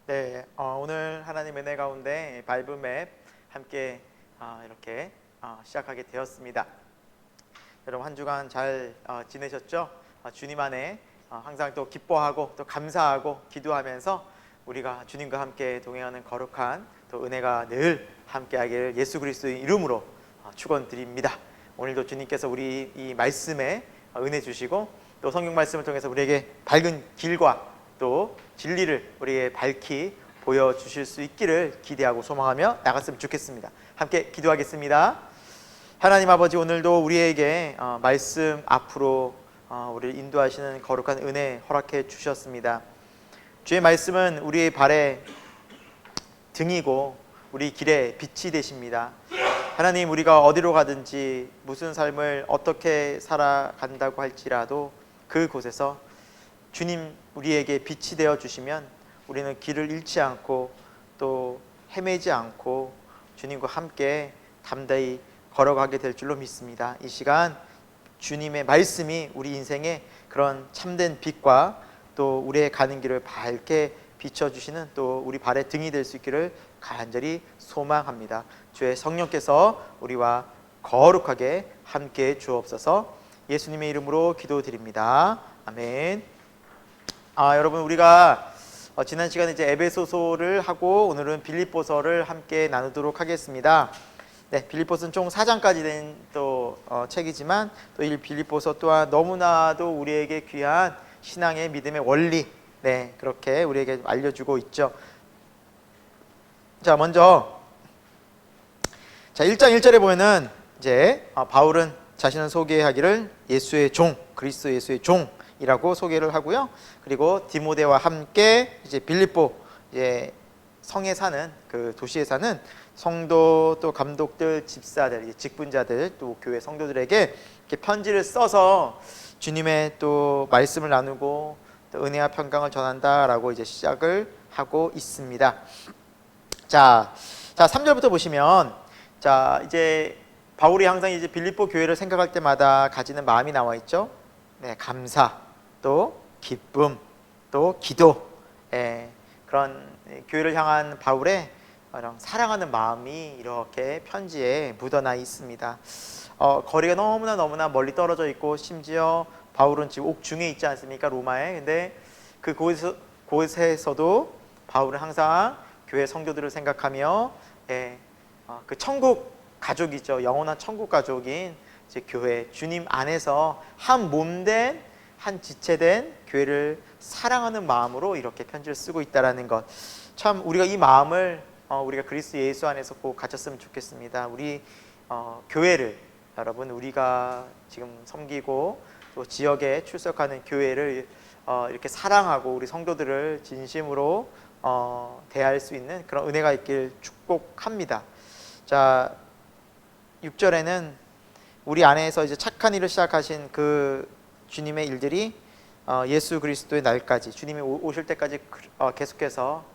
네, 오늘 하나님 은혜 가운데 바이블맵 함께 이렇게 시작하게 되었습니다. 여러분 한 주간 잘 지내셨죠? 주님 안에 항상 또 기뻐하고 또 감사하고 기도하면서 우리가 주님과 함께 동행하는 거룩한 또 은혜가 늘 함께하기를 예수 그리스도의 이름으로 축원드립니다. 오늘도 주님께서 우리 이 말씀에 은혜 주시고 또 성경 말씀을 통해서 우리에게 밝은 길과 또 진리를 우리에게 밝히 보여주실 수 있기를 기대하고 소망하며 나갔으면 좋겠습니다. 함께 기도하겠습니다. 하나님 아버지, 오늘도 우리에게 말씀 앞으로 우리를 인도하시는 거룩한 은혜 허락해 주셨습니다. 주의 말씀은 우리의 발에 등이고 우리 길에 빛이 되십니다. 하나님, 우리가 어디로 가든지 무슨 삶을 어떻게 살아간다고 할지라도 그곳에서 주님 우리에게 빛이 되어 주시면 우리는 길을 잃지 않고 또 헤매지 않고 주님과 함께 담대히 걸어가게 될 줄로 믿습니다. 이 시간 주님의 말씀이 우리 인생에 그런 참된 빛과 또 우리의 가는 길을 밝게 비춰주시는 또 우리 발의 등이 될 수 있기를 간절히 소망합니다. 주의 성령께서 우리와 거룩하게 함께 주옵소서. 예수님의 이름으로 기도드립니다. 아멘. 여러분, 우리가 지난 시간에 이제 에베소서를 하고 오늘은 빌립보서를 함께 나누도록 하겠습니다. 네, 빌립보서는 총 4장까지 된 또 책이지만 또 이 빌립보서 또한 너무나도 우리에게 귀한 신앙의 믿음의 원리, 네, 그렇게 우리에게 알려주고 있죠. 자, 먼저 1장 1절에 보면은 이제 바울은 자신을 소개하기를 예수의 종, 그리스도 예수의 종이라고 소개를 하고요. 그리고 디모데와 함께 이제 빌립보 이제 성에 사는 그 도시에 사는 성도 또 감독들, 집사들, 직분자들 또 교회 성도들에게 이렇게 편지를 써서 주님의 또 말씀을 나누고 또 은혜와 평강을 전한다라고 이제 시작을 하고 있습니다. 자 3절부터 보시면 자 이제 바울이 항상 이제 빌립보 교회를 생각할 때마다 가지는 마음이 나와 있죠. 네, 감사, 또 기쁨, 또 기도, 그런 교회를 향한 바울의 사랑하는 마음이 이렇게 편지에 묻어나 있습니다. 거리가 너무나 멀리 떨어져 있고 심지어 바울은 지금 옥중에 있지 않습니까? 로마에. 근데 그곳에서도 바울은 항상 교회 성도들을 생각하며 그 천국 가족이죠. 영원한 천국 가족인 이제 교회, 주님 안에서 한 몸된 한 지체된 교회를 사랑하는 마음으로 이렇게 편지를 쓰고 있다라는 것, 참 우리가 이 마음을 우리가 그리스도 예수 안에서 꼭 가졌으면 좋겠습니다. 우리 교회를, 여러분, 우리가 지금 섬기고 또 지역에 출석하는 교회를 이렇게 사랑하고 우리 성도들을 진심으로 대할 수 있는 그런 은혜가 있길 축복합니다. 자, 6절에는 우리 안에서 이제 착한 일을 시작하신 그 주님의 일들이 예수 그리스도의 날까지, 주님이 오실 때까지 계속해서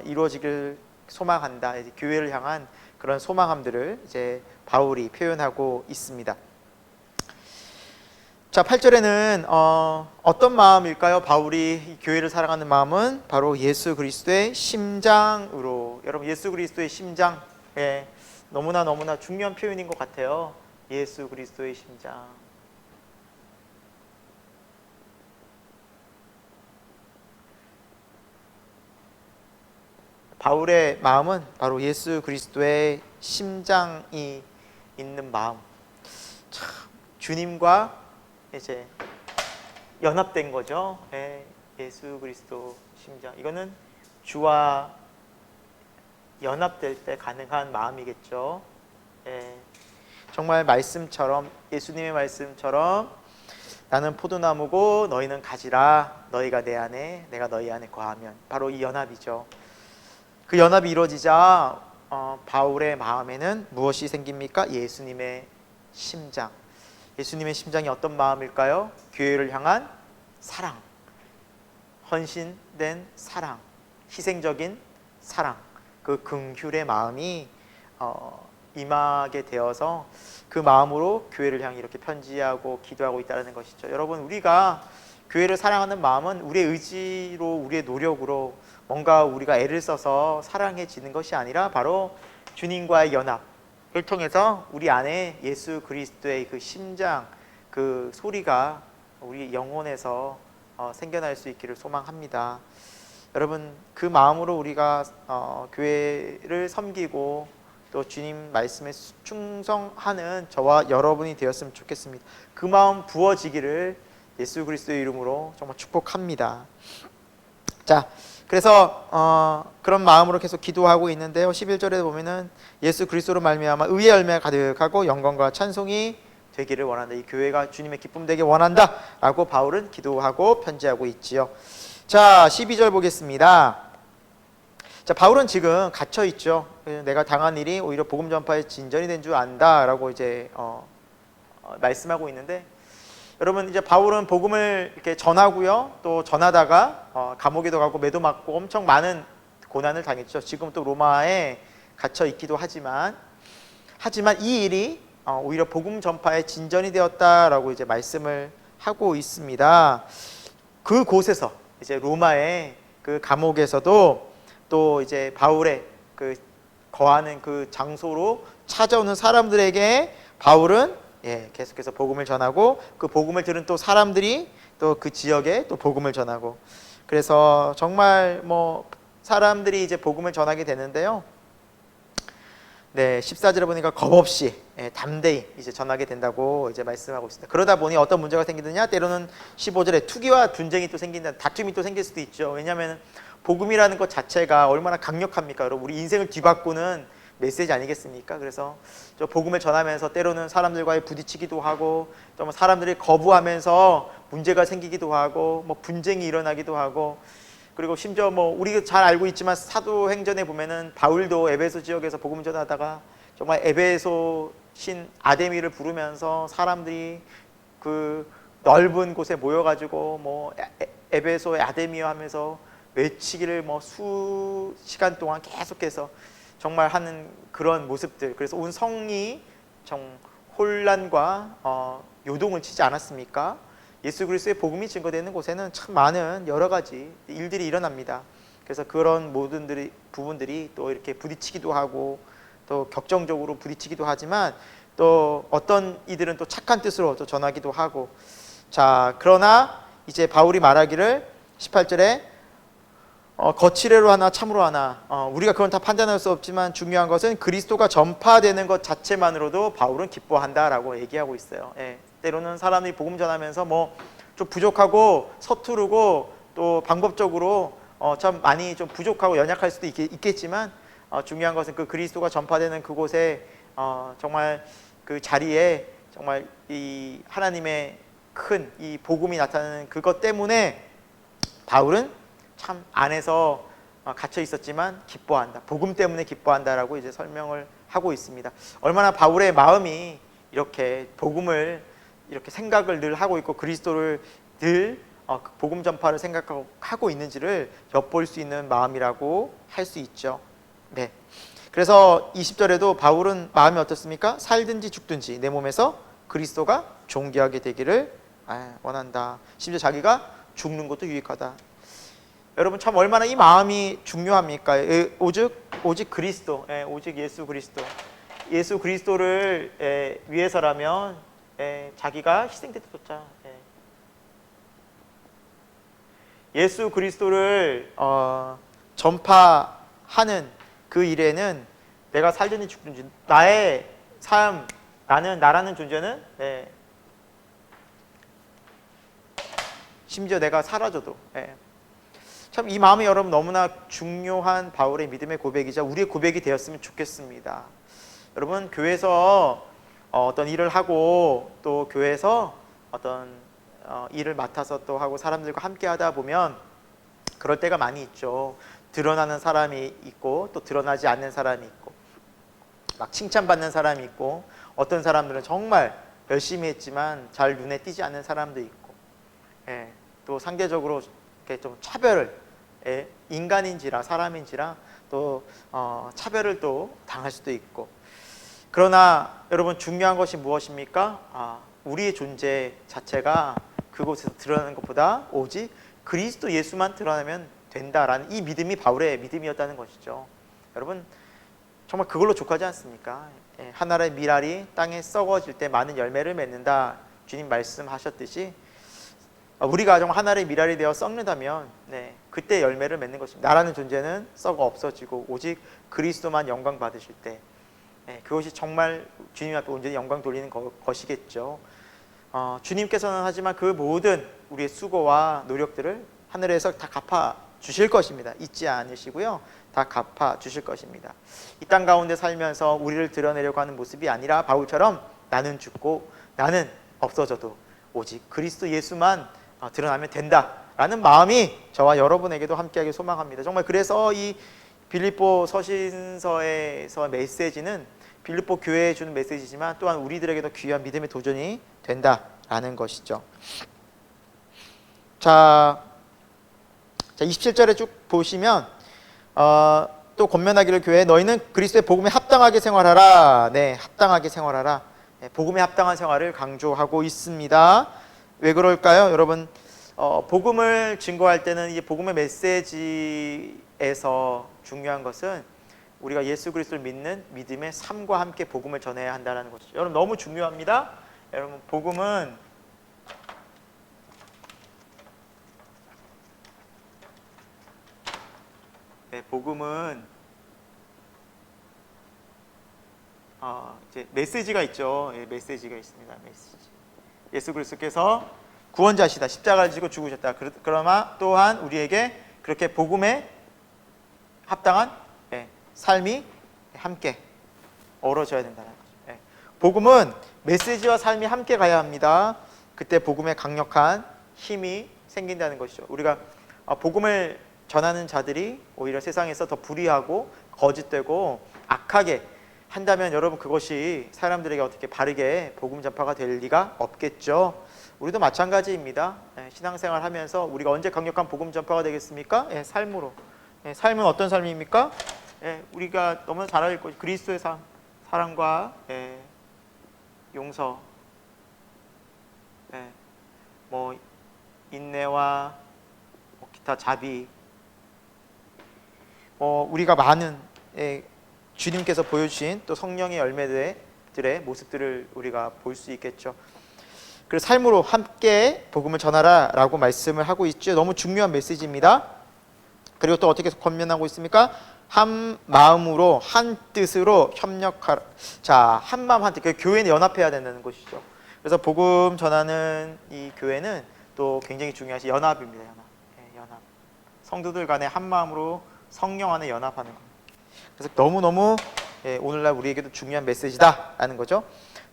이루어지길 소망한다. 이제 교회를 향한 그런 소망함들을 이제 바울이 표현하고 있습니다. 자, 8절에는 어떤 마음일까요? 바울이 교회를 사랑하는 마음은 바로 예수 그리스도의 심장으로. 여러분, 예수 그리스도의 심장, 너무나 중요한 표현인 것 같아요. 예수 그리스도의 심장. 바울의 마음은 바로 예수 그리스도의 심장이 있는 마음. 참, 주님과 이제 연합된 거죠. 예수 그리스도 심장. 이거는 주와 연합될 때 가능한 마음이겠죠. 정말 말씀처럼, 예수님의 말씀처럼 나는 포도나무고 너희는 가지라. 너희가 내 안에 내가 너희 안에 거하면. 바로 이 연합이죠. 그 연합이 이루어지자 바울의 마음에는 무엇이 생깁니까? 예수님의 심장. 예수님의 심장이 어떤 마음일까요? 교회를 향한 사랑, 헌신된 사랑, 희생적인 사랑, 그 긍휼의 마음이 임하게 되어서 그 마음으로 교회를 향해 이렇게 편지하고 기도하고 있다는 것이죠. 여러분, 우리가 교회를 사랑하는 마음은 우리의 의지로, 우리의 노력으로 뭔가 우리가 애를 써서 사랑해지는 것이 아니라 바로 주님과의 연합을 통해서 우리 안에 예수 그리스도의 그 심장, 그 소리가 우리 영혼에서 생겨날 수 있기를 소망합니다. 여러분, 그 마음으로 우리가 교회를 섬기고 또 주님 말씀에 충성하는 저와 여러분이 되었으면 좋겠습니다. 그 마음 부어지기를 예수 그리스도의 이름으로 정말 축복합니다. 자, 그래서 그런 마음으로 계속 기도하고 있는데요. 11절에 보면은 예수 그리스도로 말미암아 의의 열매가 가득하고 영광과 찬송이 되기를 원한다. 이 교회가 주님의 기쁨 되게 원한다 라고 바울은 기도하고 편지하고 있지요. 자, 12절 보겠습니다. 자, 바울은 지금 갇혀 있죠. 내가 당한 일이 오히려 복음 전파의 진전이 된 줄 안다라고 이제 말씀하고 있는데, 여러분, 이제 바울은 복음을 이렇게 전하고요, 또 전하다가 감옥에도 가고 매도 맞고 엄청 많은 고난을 당했죠. 지금 또 로마에 갇혀 있기도 하지만 이 일이 오히려 복음 전파의 진전이 되었다라고 이제 말씀을 하고 있습니다. 그 곳에서 이제 로마의 그 감옥에서도 또 이제 바울의 그 거하는 그 장소로 찾아오는 사람들에게 바울은 계속해서 복음을 전하고, 그 복음을 들은 또 사람들이 또 그 지역에 또 복음을 전하고, 그래서 정말 뭐 사람들이 이제 복음을 전하게 되는데요. 네, 14절에 보니까 겁없이 담대히 이제 전하게 된다고 이제 말씀하고 있습니다. 그러다 보니 어떤 문제가 생기느냐? 때로는 15절에 투기와 분쟁이 또 생긴다, 다툼이 또 생길 수도 있죠. 왜냐하면 복음이라는 것 자체가 얼마나 강력합니까? 여러분, 우리 인생을 뒤바꾸는 메시지 아니겠습니까? 그래서 저 복음을 전하면서 때로는 사람들과의 부딪히기도 하고, 또 뭐 사람들이 거부하면서 문제가 생기기도 하고, 뭐 분쟁이 일어나기도 하고, 그리고 심지어 뭐 우리가 잘 알고 있지만 사도행전에 보면은 바울도 에베소 지역에서 복음 전하다가 정말 에베소 신 아데미를 부르면서 사람들이 그 넓은 곳에 모여가지고 뭐 에베소의 아데미어 하면서 외치기를 뭐 수시간 동안 계속해서 정말 하는 그런 모습들. 그래서 온 성이 정 혼란과 요동을 치지 않았습니까? 예수 그리스도의 복음이 증거되는 곳에는 참 많은 여러 가지 일들이 일어납니다. 그래서 그런 모든 부분들이 또 이렇게 부딪히기도 하고, 또 격정적으로 부딪히기도 하지만, 또 어떤 이들은 또 착한 뜻으로 또 전하기도 하고. 자, 그러나 이제 바울이 말하기를 18절에 거칠애로 하나 참으로 하나, 우리가 그건 다 판단할 수 없지만 중요한 것은 그리스도가 전파되는 것 자체만으로도 바울은 기뻐한다라고 얘기하고 있어요. 때로는 사람들이 복음 전하면서 뭐 좀 부족하고 서투르고 또 방법적으로 참 많이 좀 부족하고 연약할 수도 있겠지만, 중요한 것은 그 그리스도가 전파되는 그곳에 정말 그 자리에 정말 이 하나님의 큰 이 복음이 나타나는 그것 때문에 바울은 참 안에서 갇혀 있었지만 기뻐한다. 복음 때문에 기뻐한다라고 이제 설명을 하고 있습니다. 얼마나 바울의 마음이 이렇게 복음을 이렇게 생각을 늘 하고 있고 그리스도를 늘 복음 전파를 생각하고 있는지를 엿볼 수 있는 마음이라고 할 수 있죠. 네. 그래서 20절에도 바울은 마음이 어떻습니까? 살든지 죽든지 내 몸에서 그리스도가 존귀하게 되기를 원한다. 심지어 자기가 죽는 것도 유익하다. 여러분, 참 얼마나 이 마음이 중요합니까? 오직 그리스도, 오직 예수 그리스도, 예수 그리스도를 위해서라면 자기가 희생돼도 좋자. 예수 그리스도를 전파하는 그 일에는 내가 살든지 죽든지 나의 삶, 나라는 존재는 심지어 내가 사라져도 참 이 마음이 여러분 너무나 중요한 바울의 믿음의 고백이자 우리의 고백이 되었으면 좋겠습니다. 여러분, 교회에서 어떤 일을 하고 또 교회에서 어떤 일을 맡아서 또 하고 사람들과 함께 하다 보면 그럴 때가 많이 있죠. 드러나는 사람이 있고 또 드러나지 않는 사람이 있고, 막 칭찬받는 사람이 있고, 어떤 사람들은 정말 열심히 했지만 잘 눈에 띄지 않는 사람도 있고, 또 상대적으로 이렇게 좀 차별을, 인간인지라 사람인지라 또 차별을 또 당할 수도 있고. 그러나 여러분, 중요한 것이 무엇입니까? 우리의 존재 자체가 그 그곳에서 드러나는 것보다 오직 그리스도 예수만 드러나면 된다라는 이 믿음이 바울의 믿음이었다는 것이죠. 여러분 정말 그걸로 족하지 않습니까? 하나의 밀알이 땅에 썩어질 때 많은 열매를 맺는다 주님 말씀하셨듯이 우리가 정말 하나의 밀알이 되어 썩는다면 그때 열매를 맺는 것입니다. 나라는 존재는 썩어 없어지고 오직 그리스도만 영광 받으실 때 그것이 정말 주님 앞에 온전히 영광 돌리는 것이겠죠. 주님께서는 하지만 그 모든 우리의 수고와 노력들을 하늘에서 다 갚아 주실 것입니다. 잊지 않으시고요. 다 갚아 주실 것입니다. 이 땅 가운데 살면서 우리를 드러내려고 하는 모습이 아니라 바울처럼 나는 죽고 나는 없어져도 오직 그리스도 예수만 드러나면 된다라는 마음이 저와 여러분에게도 함께하길 소망합니다. 정말 그래서 이 빌립보 서신서에서 메시지는 빌립보 교회에 주는 메시지지만 또한 우리들에게도 귀한 믿음의 도전이 된다라는 것이죠. 자 27절에 쭉 보시면 또 권면하기를 교회 너희는 그리스도의 복음에 합당하게 생활하라. 합당하게 생활하라. 복음에 합당한 생활을 강조하고 있습니다. 왜 그럴까요? 여러분 복음을 증거할 때는 이 복음의 메시지에서 중요한 것은 우리가 예수 그리스도를 믿는 믿음의 삶과 함께 복음을 전해야 한다는 것이죠. 여러분 너무 중요합니다. 여러분 복음은 이제 메시지가 있죠. 메시지가 있습니다. 메시지. 예수 그리스도께서 구원자시다. 십자가를 지고 죽으셨다. 그러나 또한 우리에게 그렇게 복음에 합당한 삶이 함께 어우러져야 된다는 거죠. 복음은 메시지와 삶이 함께 가야 합니다. 그때 복음에 강력한 힘이 생긴다는 것이죠. 우리가 복음을 전하는 자들이 오히려 세상에서 더 불의하고 거짓되고 악하게 한다면 여러분 그것이 사람들에게 어떻게 바르게 복음 전파가 될 리가 없겠죠. 우리도 마찬가지입니다. 신앙생활 하면서 우리가 언제 강력한 복음 전파가 되겠습니까? 삶으로. 삶은 어떤 삶입니까? 우리가 너무나 잘 알고 있고 그리스도의 삶, 사랑과 용서, 뭐 인내와 기타 자비, 우리가 많은 주님께서 보여주신 또 성령의 열매들의 모습들을 우리가 볼 수 있겠죠. 그래서 삶으로 함께 복음을 전하라 라고 말씀을 하고 있죠. 너무 중요한 메시지입니다. 그리고 또 어떻게 권면하고 있습니까? 한 마음으로 한 뜻으로 협력하라. 자, 한 마음 한 뜻. 교회는 연합해야 된다는 것이죠. 그래서 복음 전하는 이 교회는 또 굉장히 중요한 연합입니다. 연합. 성도들 간에 한 마음으로 성령 안에 연합하는 겁니다. 그래서 너무너무 오늘날 우리에게도 중요한 메시지다라는 거죠.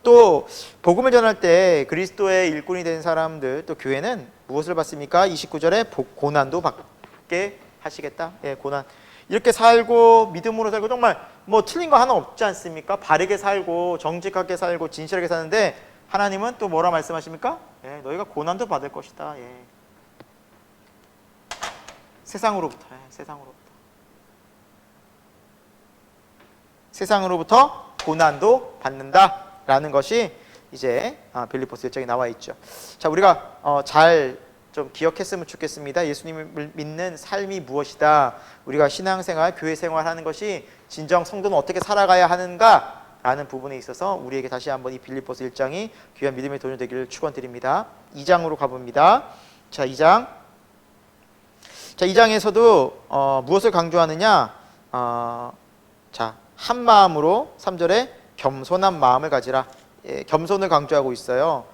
또 복음을 전할 때 그리스도의 일꾼이 된 사람들 또 교회는 무엇을 받습니까? 29절에 고난도 받게 하시겠다. 고난. 이렇게 살고 믿음으로 살고 정말 뭐 틀린 거 하나 없지 않습니까? 바르게 살고 정직하게 살고 진실하게 사는데 하나님은 또 뭐라 말씀하십니까? 너희가 고난도 받을 것이다. 세상으로부터 고난도 받는다라는 것이 이제 빌립보서 1장에 나와 있죠. 자, 우리가 잘 좀 기억했으면 좋겠습니다. 예수님을 믿는 삶이 무엇이다. 우리가 신앙생활, 교회생활하는 것이 진정 성도는 어떻게 살아가야 하는가라는 부분에 있어서 우리에게 다시 한번 이 빌립보서 1장이 귀한 믿음의 도전이 되기를 축원드립니다. 2장으로 가봅니다. 자, 2장. 자, 2장에서도 무엇을 강조하느냐? 자, 한 마음으로 3절에 겸손한 마음을 가지라. 겸손을 강조하고 있어요.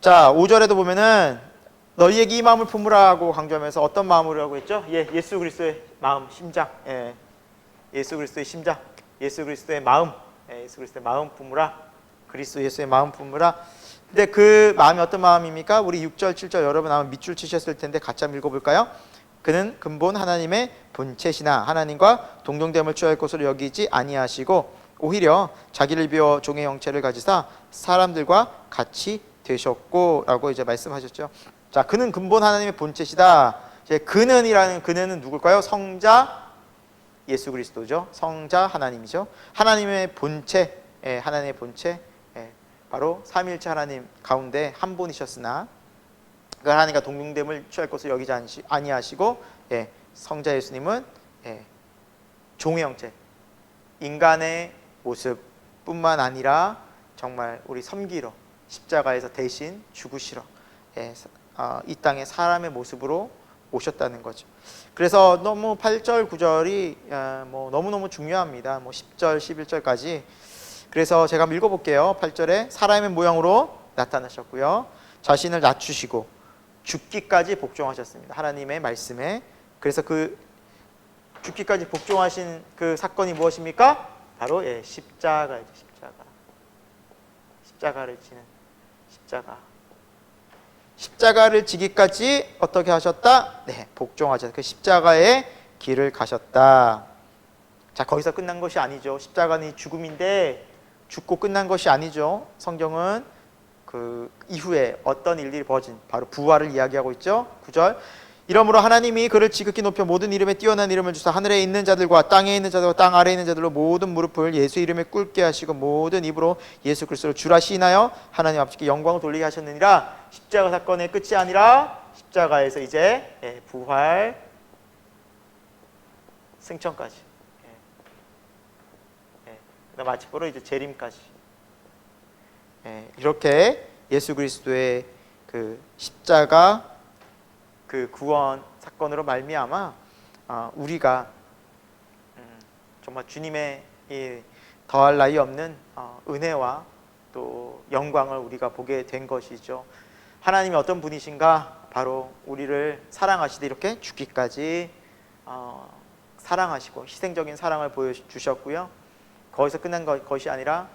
자, 5절에도 보면은 너희에게 이 마음을 품으라고 강조하면서 어떤 마음으로 하고 있죠? 예수 그리스도의 마음, 심장. 예수 그리스도의 심장, 예수 그리스도의 마음, 예수 그리스도의 마음 품으라. 그리스도 예수의 마음 품으라. 근데 그 마음이 어떤 마음입니까? 우리 6절, 7절 여러분 아마 밑줄 치셨을 텐데 같이 한번 읽어볼까요? 그는 근본 하나님의 본체시나 하나님과 동정됨을 취할 것으로 여기지 아니하시고 오히려 자기를 비워 종의 형체를 가지사 사람들과 같이 되셨고 라고 이제 말씀하셨죠. 자, 그는 근본 하나님의 본체시다. 이제 그는이라는 그는은 누굴까요? 성자 예수 그리스도죠. 성자 하나님이죠. 하나님의 본체, 하나님의 본체, 바로 삼위일체 하나님 가운데 한 분이셨으나 그 하나님과 동등됨을 취할 것을 여기지 아니하시고 성자 예수님은 종의 형체, 인간의 모습뿐만 아니라 정말 우리 섬기러 십자가에서 대신 죽으시러 이 땅에 사람의 모습으로 오셨다는 거죠. 그래서 너무 8절 9절이 너무너무 중요합니다. 10절 11절까지. 그래서 제가 한번 읽어볼게요. 8절에 사람의 모양으로 나타나셨고요, 자신을 낮추시고 죽기까지 복종하셨습니다. 하나님의 말씀에. 그래서 그 죽기까지 복종하신 그 사건이 무엇입니까? 바로 십자가이죠. 십자가를 지는 십자가를 지기까지 어떻게 하셨다? 복종하셨다. 그 십자가의 길을 가셨다. 자, 거기서 끝난 것이 아니죠. 십자가는 죽음인데 죽고 끝난 것이 아니죠. 성경은 그 이후에 어떤 일들이 벌어진 바로 부활을 이야기하고 있죠. 9절, 이러므로 하나님이 그를 지극히 높여 모든 이름에 뛰어난 이름을 주사 하늘에 있는 자들과 땅에 있는 자들과 땅 아래에 있는 자들로 모든 무릎을 예수 이름에 꿇게 하시고 모든 입으로 예수 그리스도를 주라 시인하여 하나님 아버지께 영광을 돌리게 하셨느니라. 십자가 사건의 끝이 아니라 십자가에서 이제 부활, 승천까지, 그다음 마침으로 이제 재림까지, 이렇게 예수 그리스도의 그 십자가 그 구원 사건으로 말미암아 우리가 정말 주님의 이 더할 나위 없는 은혜와 또 영광을 우리가 보게 된 것이죠. 하나님이 어떤 분이신가? 바로 우리를 사랑하시되 이렇게 죽기까지 사랑하시고 희생적인 사랑을 보여주셨고요. 거기서 끝난 것이 아니라,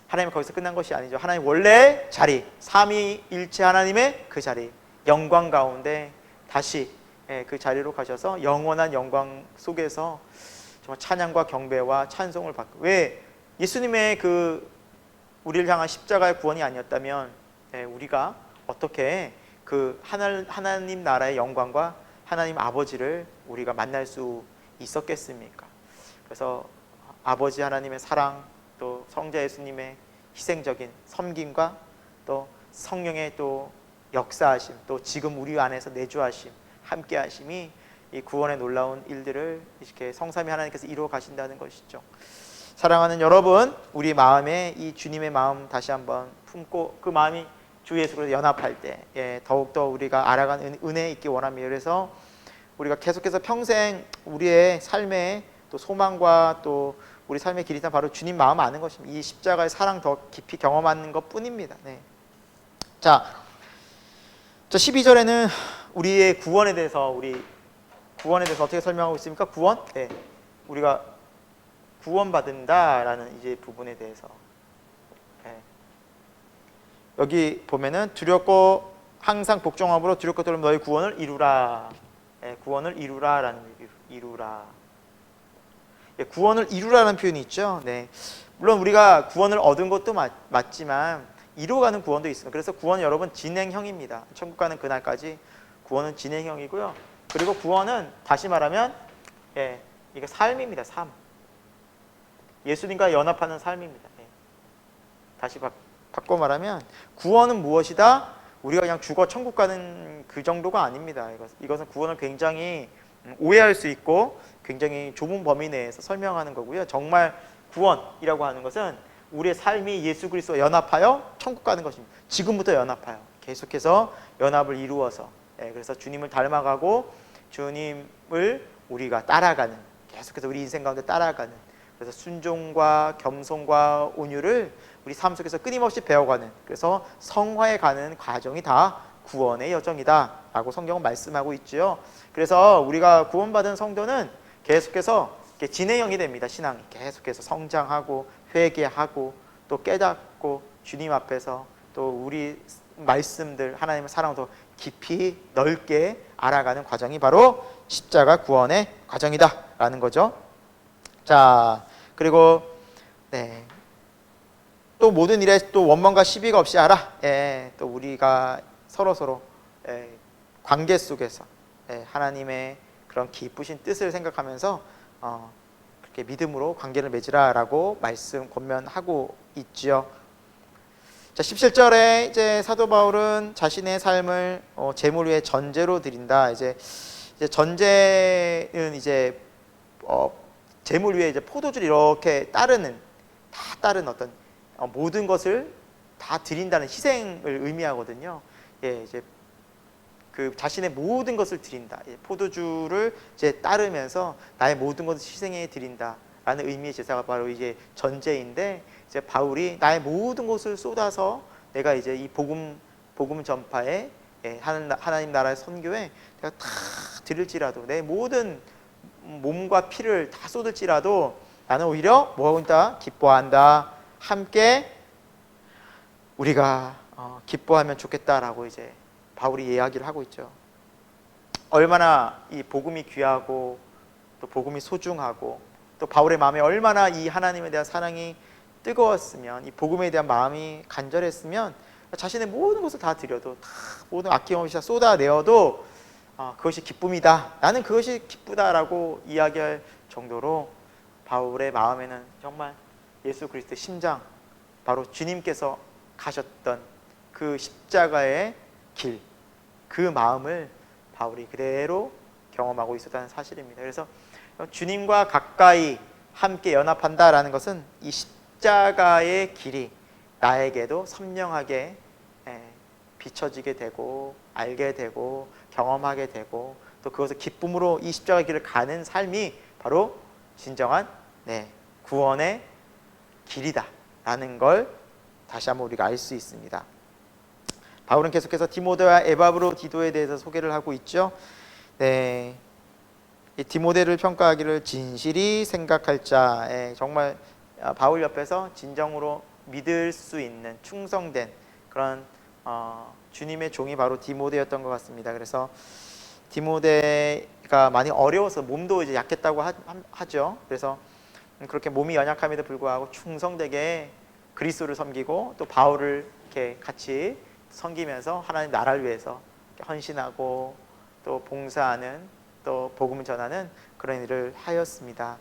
하나님이 거기서 끝난 것이 아니죠. 하나님 원래 자리, 삼위일체 하나님의 그 자리, 영광 가운데 다시 그 자리로 가셔서 영원한 영광 속에서 정말 찬양과 경배와 찬송을 받고, 왜 예수님의 그 우리를 향한 십자가의 구원이 아니었다면 우리가 어떻게 그 하나님 나라의 영광과 하나님 아버지를 우리가 만날 수 있었겠습니까? 그래서 아버지 하나님의 사랑, 또 성자 예수님의 희생적인 섬김과 또 성령의 또 역사하심, 또 지금 우리 안에서 내주하심, 함께하심이 이 구원의 놀라운 일들을 이렇게 성삼위 하나님께서 이루어 가신다는 것이죠. 사랑하는 여러분, 우리 마음에 이 주님의 마음 다시 한번 품고 그 마음이 주 예수로 연합할 때 더욱더 우리가 알아가는 은혜 있기 원합니다. 그래서 우리가 계속해서 평생 우리의 삶에 또 소망과 또 우리 삶의 길이 다 바로 주님 마음 아는 것입니다. 이 십자가의 사랑 더 깊이 경험하는 것 뿐입니다. 자, 12절에는 우리의 구원에 대해서 어떻게 설명하고 있습니까? 구원? 우리가 구원받는다라는 이제 부분에 대해서 여기 보면은 두렵고 항상 복종함으로 두렵고 떨면 너희 구원을 이루라. 구원을 이루라라는 이루라. 구원을 이루라는 표현이 있죠. 물론 우리가 구원을 얻은 것도 맞지만 이루어가는 구원도 있습니다. 그래서 구원은 여러분 진행형입니다. 천국 가는 그날까지 구원은 진행형이고요. 그리고 구원은 다시 말하면 이게 삶입니다. 삶. 예수님과 연합하는 삶입니다. 다시 바꿔 말하면 구원은 무엇이다? 우리가 그냥 죽어 천국 가는 그 정도가 아닙니다. 이것은 구원을 굉장히 오해할 수 있고 굉장히 좁은 범위 내에서 설명하는 거고요. 정말 구원이라고 하는 것은 우리의 삶이 예수 그리스도와 연합하여 천국 가는 것입니다. 지금부터 연합하여 계속해서 연합을 이루어서 그래서 주님을 닮아가고 주님을 우리가 따라가는, 계속해서 우리 인생 가운데 따라가는, 그래서 순종과 겸손과 온유를 우리 삶 속에서 끊임없이 배워가는, 그래서 성화에 가는 과정이 다 구원의 여정이다 라고 성경은 말씀하고 있죠. 그래서 우리가 구원받은 성도는 계속해서 진행형이 됩니다. 신앙이 계속해서 성장하고 회개하고 또 깨닫고 주님 앞에서 또 우리 말씀들 하나님의 사랑을 더 깊이 넓게 알아가는 과정이 바로 십자가 구원의 과정이다 라는 거죠. 자, 그리고 또 모든 일에 또 원망과 시비가 없이 하라. 또 우리가 서로 관계 속에서 하나님의 그런 기쁘신 뜻을 생각하면서 그렇게 믿음으로 관계를 맺으라라고 말씀 권면하고 있지요. 자, 자, 17절에 이제 사도 바울은 자신의 삶을 제물 위에 전제로 드린다. 이제 전제는 이제 제물 위에 이제 포도주를 이렇게 따르는 어떤 모든 것을 다 드린다는 희생을 의미하거든요. 예, 이제 그 자신의 모든 것을 드린다. 예, 포도주를 이제 따르면서 나의 모든 것을 희생해 드린다라는 의미의 제사가 바로 이제 전제인데, 이제 바울이 나의 모든 것을 쏟아서 내가 이제 이 복음 전파에, 예, 하나님 나라의 선교에 내가 다 드릴지라도, 내 모든 몸과 피를 다 쏟을지라도 나는 오히려 뭐하고 있다? 기뻐한다. 함께 우리가 기뻐하면 좋겠다라고 이제 바울이 이야기를 하고 있죠. 얼마나 이 복음이 귀하고 또 복음이 소중하고 또 바울의 마음에 얼마나 이 하나님에 대한 사랑이 뜨거웠으면, 이 복음에 대한 마음이 간절했으면 자신의 모든 것을 다 드려도, 다 모든 아낌없이 다 쏟아내어도 그것이 기쁨이다. 나는 그것이 기쁘다라고 이야기할 정도로 바울의 마음에는 정말 예수 그리스도의 심장, 바로 주님께서 가셨던 그 십자가의 길, 그 마음을 바울이 그대로 경험하고 있었다는 사실입니다. 그래서 주님과 가까이 함께 연합한다라는 것은 이 십자가의 길이 나에게도 선명하게 비춰지게 되고 알게 되고 경험하게 되고, 또 그것을 기쁨으로 이 십자가의 길을 가는 삶이 바로 진정한 구원의 길이다라는 걸 다시 한번 우리가 알 수 있습니다. 바울은 계속해서 디모데와 에바브로디도에 대해서 소개를 하고 있죠. 네, 이 디모데를 평가하기를 진실이 생각할 자, 정말 바울 옆에서 진정으로 믿을 수 있는 충성된 그런 주님의 종이 바로 디모데였던 것 같습니다. 그래서 디모데가 많이 어려워서 몸도 이제 약했다고 하죠. 그래서 그렇게 몸이 연약함에도 불구하고 충성되게 그리스도를 섬기고 또 바울을 이렇게 같이 섬기면서 하나님 나라를 위해서 헌신하고 또 봉사하는, 또 복음을 전하는 그런 일을 하였습니다.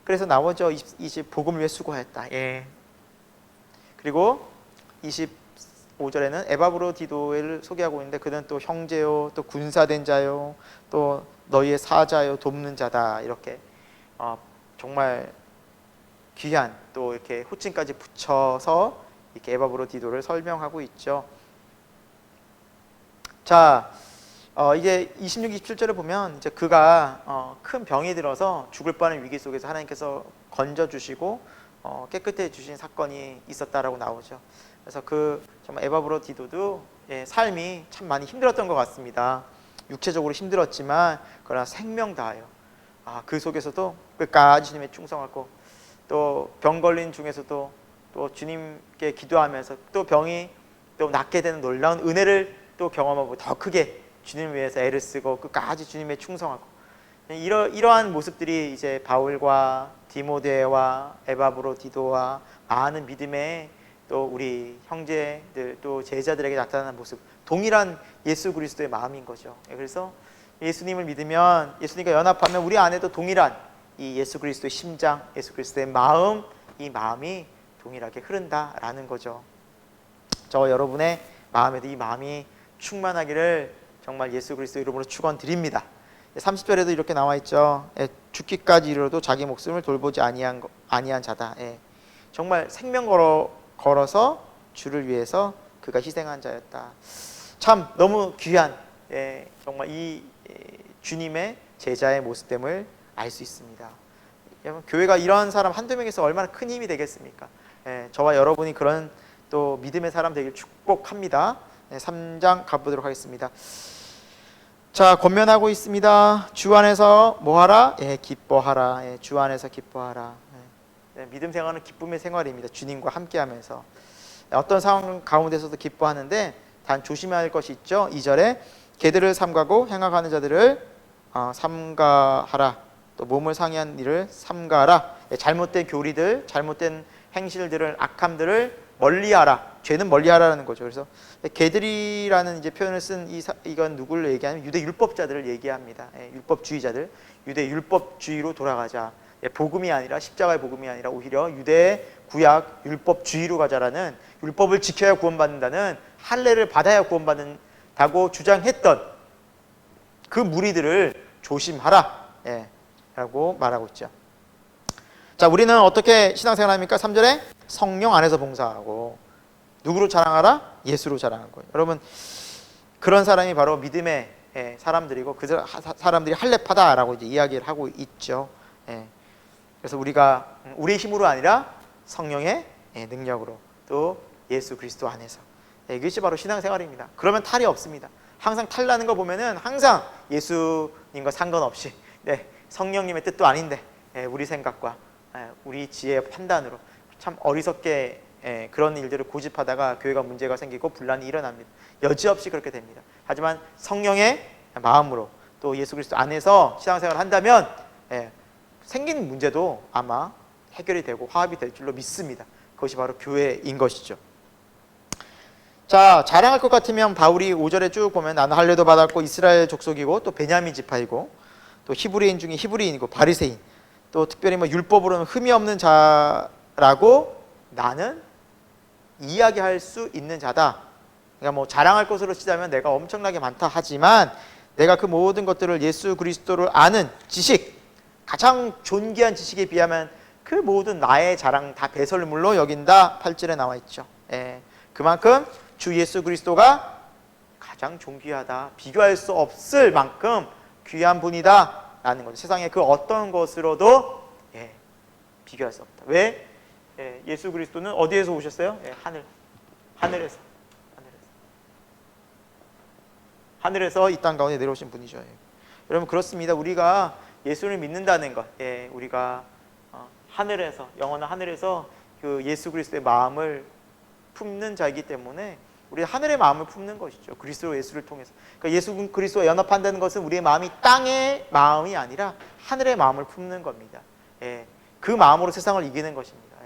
그래서 나오죠. 20 복음을 위해 수고하였다. 예. 그리고 25절에는 에바브로디도를 소개하고 있는데, 그는 또 형제요, 또 군사된 자요, 또 너희의 사자요, 돕는 자다. 이렇게 정말 귀한 또 이렇게 호칭까지 붙여서 이렇게 에바브로디도를 설명하고 있죠. 자, 이제 26, 27절을 보면 이제 그가 큰 병이 들어서 죽을 뻔한 위기 속에서 하나님께서 건져 주시고 깨끗해 주신 사건이 있었다라고 나오죠. 그래서 정말 에바브로디도도 삶이 참 많이 힘들었던 것 같습니다. 육체적으로 힘들었지만 그러나 생명 다하여 그 속에서도 끝까지 주님의 충성하고, 또 병 걸린 중에서도 또 주님께 기도하면서 또 병이 또 낫게 되는 놀라운 은혜를 또 경험하고 더 크게 주님을 위해서 애를 쓰고 끝까지 주님의 충성하고, 이러한 모습들이 이제 바울과 디모데와 에바브로디도와 많은 믿음의 또 우리 형제들 또 제자들에게 나타나는 모습, 동일한 예수 그리스도의 마음인 거죠. 그래서 예수님을 믿으면, 예수님과 연합하면 우리 안에도 동일한 이 예수 그리스도의 심장, 예수 그리스도의 마음, 이 마음이 동일하게 흐른다라는 거죠. 저 여러분의 마음에도 이 마음이 충만하기를 정말 예수 그리스도 이름으로 축원드립니다. 30절에도 이렇게 나와 있죠. 죽기까지 이르러도 자기 목숨을 돌보지 아니한 자다. 정말 생명 걸어서 주를 위해서 그가 희생한 자였다. 참 너무 귀한, 정말 이 주님의 제자의 모습됨을 알 수 있습니다. 교회가 이러한 사람 한두 명에서 얼마나 큰 힘이 되겠습니까? 저와 여러분이 그런 또 믿음의 사람 되길 축복합니다. 3장 가보도록 하겠습니다. 자, 권면하고 있습니다. 주 안에서 뭐하라? 기뻐하라. 주 안에서 기뻐하라. 믿음 생활은 기쁨의 생활입니다. 주님과 함께하면서 어떤 상황 가운데서도 기뻐하는데, 단 조심해야 할 것이 있죠. 2절에 개들을 삼가고 행악하는 자들을 삼가하라. 또 몸을 상해한 일을 삼가하라. 잘못된 교리들, 잘못된 행실들을, 악함들을 멀리하라. 죄는 멀리하라는 거죠. 그래서 개들이라는 이제 표현을 쓴 이건 누구를 얘기하냐면 유대 율법자들을 얘기합니다. 율법주의자들, 유대 율법주의로 돌아가자. 복음이 아니라 십자가의 복음이 아니라 오히려 유대 구약 율법주의로 가자라는 율법을 지켜야 구원받는다는 할례를 받아야 구원받는다고 주장했던 그 무리들을 조심하라 라고 말하고 있죠. 자, 우리는 어떻게 신앙생활 합니까? 3절에 성령 안에서 봉사하고 누구로 자랑하라? 예수로 자랑할 거예요. 여러분, 그런 사람이 바로 믿음의 사람들이고 그 사람들이 할례파다라고 이제 이야기를 하고 있죠. 그래서 우리가 우리의 힘으로 아니라 성령의 능력으로 또 예수 그리스도 안에서 이것이 바로 신앙생활입니다. 그러면 탈이 없습니다. 항상 탈나는 거 보면은 항상 예수님과 상관없이 성령님의 뜻도 아닌데 우리 생각과 우리 지혜의 판단으로 참 어리석게 그런 일들을 고집하다가 교회가 문제가 생기고 분란이 일어납니다. 여지없이 그렇게 됩니다. 하지만 성령의 마음으로 또 예수 그리스도 안에서 신앙생활을 한다면 생긴 문제도 아마 해결이 되고 화합이 될 줄로 믿습니다. 그것이 바로 교회인 것이죠. 자, 자랑할 것 같으면 바울이 5절에 쭉 보면 나는 할례도 받았고 이스라엘 족속이고 또 베냐민 지파이고 또 히브리인 중에 히브리인이고 바리새인 또 특별히 뭐 율법으로는 흠이 없는 자라고 나는 이야기할 수 있는 자다. 그러니까 뭐 자랑할 것으로 치자면 내가 엄청나게 많다 하지만 내가 그 모든 것들을 예수 그리스도를 아는 지식, 가장 존귀한 지식에 비하면 그 모든 나의 자랑 다 배설물로 여긴다. 8절에 나와 있죠. 그만큼 주 예수 그리스도가 가장 존귀하다. 비교할 수 없을 만큼 귀한 분이다 라는 거죠. 세상에 그 어떤 것으로도 비교할 수 없다. 왜? 예수 그리스도는 어디에서 오셨어요? 하늘에서 이 땅 가운데 내려오신 분이죠. 여러분, 그렇습니다. 우리가 예수를 믿는다는 것, 우리가 하늘에서, 영원한 하늘에서 그 예수 그리스도의 마음을 품는 자이기 때문에 우리 하늘의 마음을 품는 것이죠. 그리스도 예수를 통해서. 그러니까 예수 그리스도와 연합한다는 것은 우리의 마음이 땅의 마음이 아니라 하늘의 마음을 품는 겁니다. 그 마음으로 세상을 이기는 것입니다.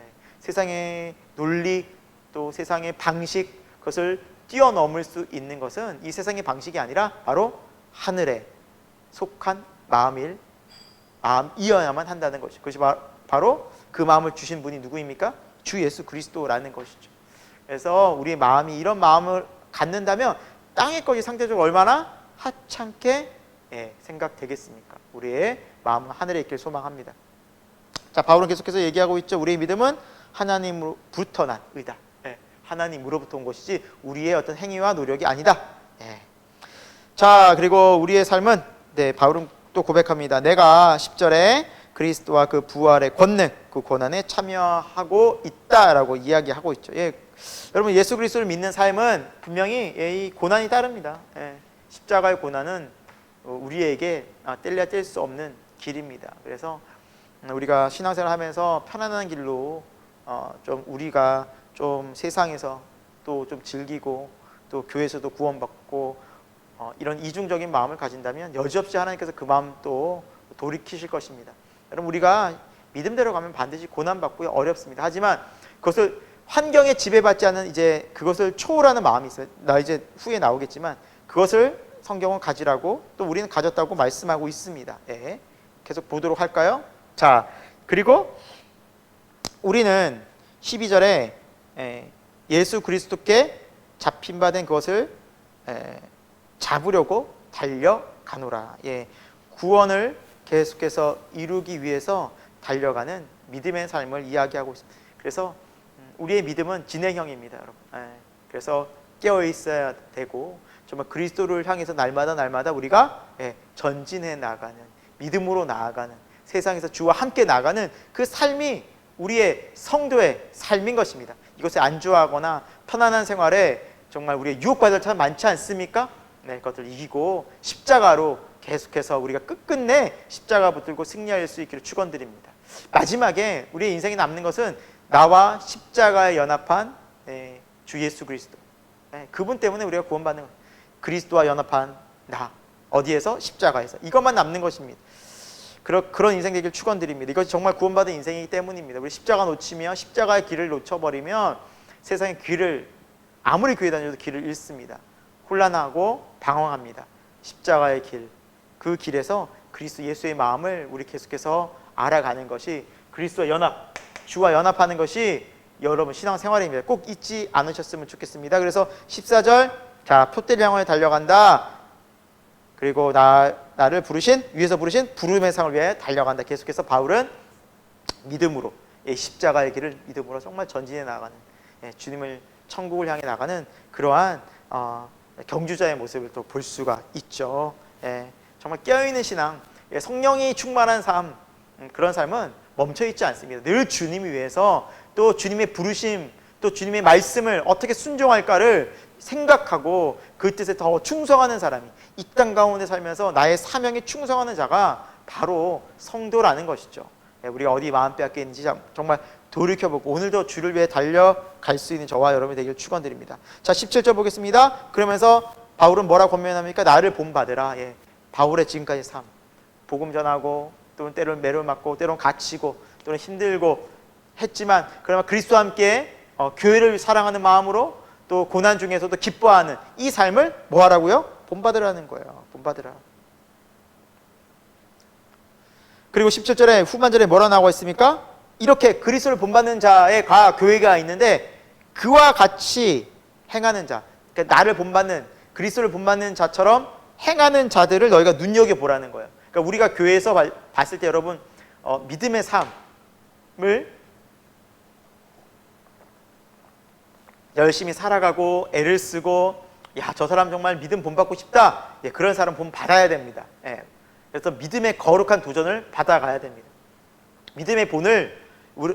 세상의 논리 또 세상의 방식, 그것을 뛰어넘을 수 있는 것은 이 세상의 방식이 아니라 바로 하늘에 속한 마음이어야만 한다는 것이죠. 그것이 바로 그 마음을 주신 분이 누구입니까? 주 예수 그리스도라는 것이죠. 그래서 우리의 마음이 이런 마음을 갖는다면 땅의 것이 상대적으로 얼마나 하찮게 생각되겠습니까? 우리의 마음은 하늘에 있길 소망합니다. 자, 바울은 계속해서 얘기하고 있죠. 우리의 믿음은 하나님으로부터 난 의다. 하나님으로부터 온 것이지 우리의 어떤 행위와 노력이 아니다. 자, 그리고 우리의 삶은 바울은 또 고백합니다. 내가 10절에 그리스도와 그 부활의 권능, 그 고난에 참여하고 있다라고 이야기하고 있죠. 여러분, 예수 그리스도를 믿는 삶은 분명히 이 고난이 따릅니다. 십자가의 고난은 우리에게 뗄래야 뗄 수 없는 길입니다. 그래서 우리가 신앙생활을 하면서 편안한 길로 좀 우리가 좀 세상에서 또 좀 즐기고 또 교회에서도 구원받고 이런 이중적인 마음을 가진다면 여지없이 하나님께서 그 마음 또 돌이키실 것입니다. 여러분, 우리가 믿음대로 가면 반드시 고난받고 어렵습니다. 하지만 그것을 환경에 지배받지 않은 이제 그것을 초월하는 마음이 있어요. 나 이제 후에 나오겠지만 그것을 성경은 가지라고 또 우리는 가졌다고 말씀하고 있습니다. 계속 보도록 할까요? 자, 그리고 우리는 12절에 예수 그리스도께 잡힌 바 된 그것을 잡으려고 달려가노라. 구원을 계속해서 이루기 위해서 달려가는 믿음의 삶을 이야기하고 있습니다. 그래서 우리의 믿음은 진행형입니다, 여러분. 그래서 깨어 있어야 되고 정말 그리스도를 향해서 날마다 우리가 전진해 나가는, 믿음으로 나아가는, 세상에서 주와 함께 나가는 그 삶이 우리의 성도의 삶인 것입니다. 이것에 안주하거나 편안한 생활에 정말 우리의 유혹받을 참 많지 않습니까? 그것을 이기고 십자가로 계속해서 우리가 끝끝내 십자가 붙들고 승리할 수 있기를 축원드립니다. 마지막에 우리의 인생에 남는 것은 나와 십자가에 연합한 주 예수 그리스도, 그분 때문에 우리가 구원받는 것. 그리스도와 연합한 나, 어디에서? 십자가에서. 이것만 남는 것입니다. 그런 인생 되길 축원드립니다. 이것이 정말 구원받은 인생이기 때문입니다. 우리 십자가 놓치면, 십자가의 길을 놓쳐버리면 세상의 길을, 아무리 교회 다녀도 길을 잃습니다. 혼란하고 방황합니다. 십자가의 길, 그 길에서 그리스도 예수의 마음을 우리 계속해서 알아가는 것이 그리스도와 연합, 주와 연합하는 것이 여러분 신앙생활입니다. 꼭 잊지 않으셨으면 좋겠습니다. 그래서 14절, 자, 표대를 향하여 달려간다. 그리고 나를 부르신, 위에서 부르신 부름의 상을 위해 달려간다. 계속해서 바울은 믿음으로, 십자가의 길을 믿음으로 정말 전진해 나가는, 주님을 천국을 향해 나가는 그러한 경주자의 모습을 또 볼 수가 있죠. 정말 깨어있는 신앙, 성령이 충만한 삶, 그런 삶은 멈춰있지 않습니다. 늘 주님을 위해서, 또 주님의 부르심, 또 주님의 말씀을 어떻게 순종할까를 생각하고 그 뜻에 더 충성하는 사람이, 이 땅 가운데 살면서 나의 사명에 충성하는 자가 바로 성도라는 것이죠. 우리가 어디 마음 빼앗겨 있는지 정말 돌이켜보고 오늘도 주를 위해 달려갈 수 있는 저와 여러분이 되길 축원드립니다. 자, 17절 보겠습니다. 그러면서 바울은 뭐라고 권면합니까? 나를 본받으라. 바울의 지금까지 삶, 복음 전하고, 또는 때로는 매를 맞고, 때로는 갇히고, 또는 힘들고 했지만, 그러나 그리스도와 함께 교회를 사랑하는 마음으로 또 고난 중에서도 기뻐하는 이 삶을 뭐 하라고요? 본받으라는 거예요. 본받으라. 그리고 17절에 후반절에 뭐라 나오고 있습니까? 이렇게 그리스도를 본받는 자의 교회가 있는데, 그와 같이 행하는 자, 그러니까 나를 본받는, 그리스도를 본받는 자처럼 행하는 자들을 너희가 눈여겨보라는 거예요. 그러니까 우리가 교회에서 봤을 때 여러분, 믿음의 삶을 열심히 살아가고 애를 쓰고, 야, 저 사람 정말 믿음 본받고 싶다, 그런 사람 본 받아야 됩니다. 그래서 믿음의 거룩한 도전을 받아가야 됩니다. 믿음의 본을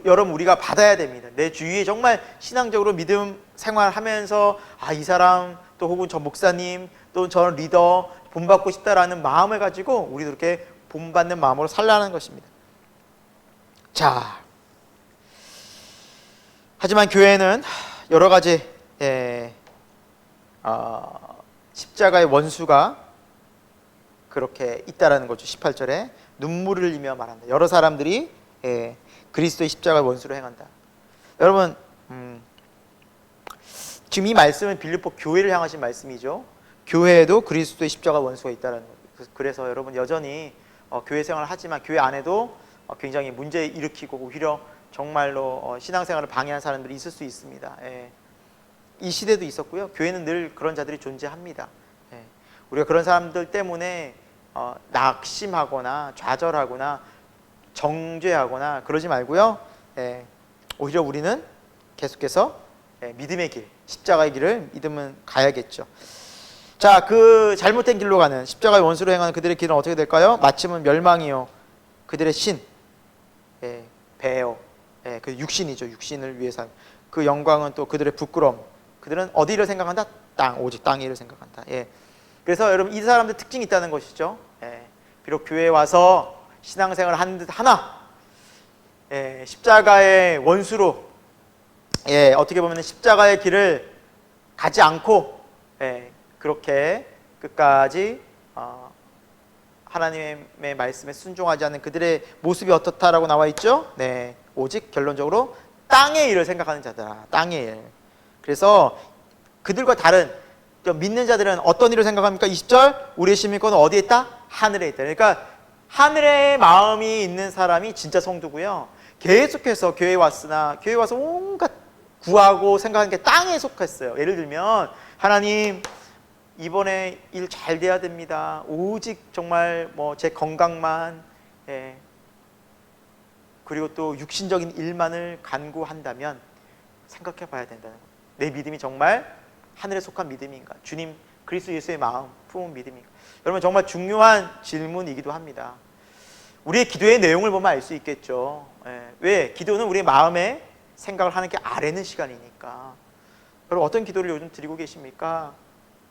여러분 우리가 받아야 됩니다. 내 주위에 정말 신앙적으로 믿음 생활하면서 이 사람, 또 혹은 저 목사님, 또 저 리더 본받고 싶다라는 마음을 가지고 우리도 이렇게 본받는 마음으로 살라는 것입니다. 자, 하지만 교회는 여러 가지 십자가의 원수가 그렇게 있다라는 거죠. 18절에 눈물을 흘리며 말한다. 여러 사람들이 그리스도의 십자가의 원수로 행한다. 여러분, 지금 이 말씀은 빌립보 교회를 향하신 말씀이죠. 교회에도 그리스도의 십자가 원수가 있다는 거예요. 그래서 여러분 여전히 교회 생활을 하지만 교회 안에도 굉장히 문제 일으키고 오히려 정말로 신앙생활을 방해한 사람들이 있을 수 있습니다. 이 시대도 있었고요. 교회는 늘 그런 자들이 존재합니다. 우리가 그런 사람들 때문에 낙심하거나 좌절하거나 정죄하거나 그러지 말고요. 오히려 우리는 계속해서 믿음의 길, 십자가의 길을 믿으면 가야겠죠. 자, 그 잘못된 길로 가는 십자가의 원수로 행하는 그들의 길은 어떻게 될까요? 마침은 멸망이요, 그들의 신, 배요, 그 육신이죠. 육신을 위해서 그 영광은 또 그들의 부끄러움. 그들은 어디를 생각한다? 땅, 오직 땅 일을 생각한다. 그래서 여러분 이 사람들 특징이 있다는 것이죠. 비록 교회에 와서 신앙생활을 하는 듯 하나, 십자가의 원수로, 어떻게 보면 십자가의 길을 가지 않고, 그렇게 끝까지 하나님의 말씀에 순종하지 않는 그들의 모습이 어떻다라고 나와 있죠? 오직 결론적으로 땅의 일을 생각하는 자다. 땅의 일. 그래서 그들과 다른 믿는 자들은 어떤 일을 생각합니까? 20절, 우리의 시민권은 어디에 있다? 하늘에 있다. 그러니까 하늘의 마음이 있는 사람이 진짜 성도고요. 계속해서 교회에 왔으나 교회에 와서 온갖 구하고 생각하는 게 땅에 속했어요. 예를 들면 하나님, 이번에 일 잘 돼야 됩니다. 오직 정말 제 건강만, 그리고 또 육신적인 일만을 간구한다면 생각해 봐야 된다는 거예요. 내 믿음이 정말 하늘에 속한 믿음인가? 주님 그리스도 예수의 마음 품은 믿음인가? 여러분 정말 중요한 질문이기도 합니다. 우리의 기도의 내용을 보면 알 수 있겠죠. 왜? 기도는 우리의 마음에 생각을 하는 게 아래는 시간이니까. 여러분 어떤 기도를 요즘 드리고 계십니까?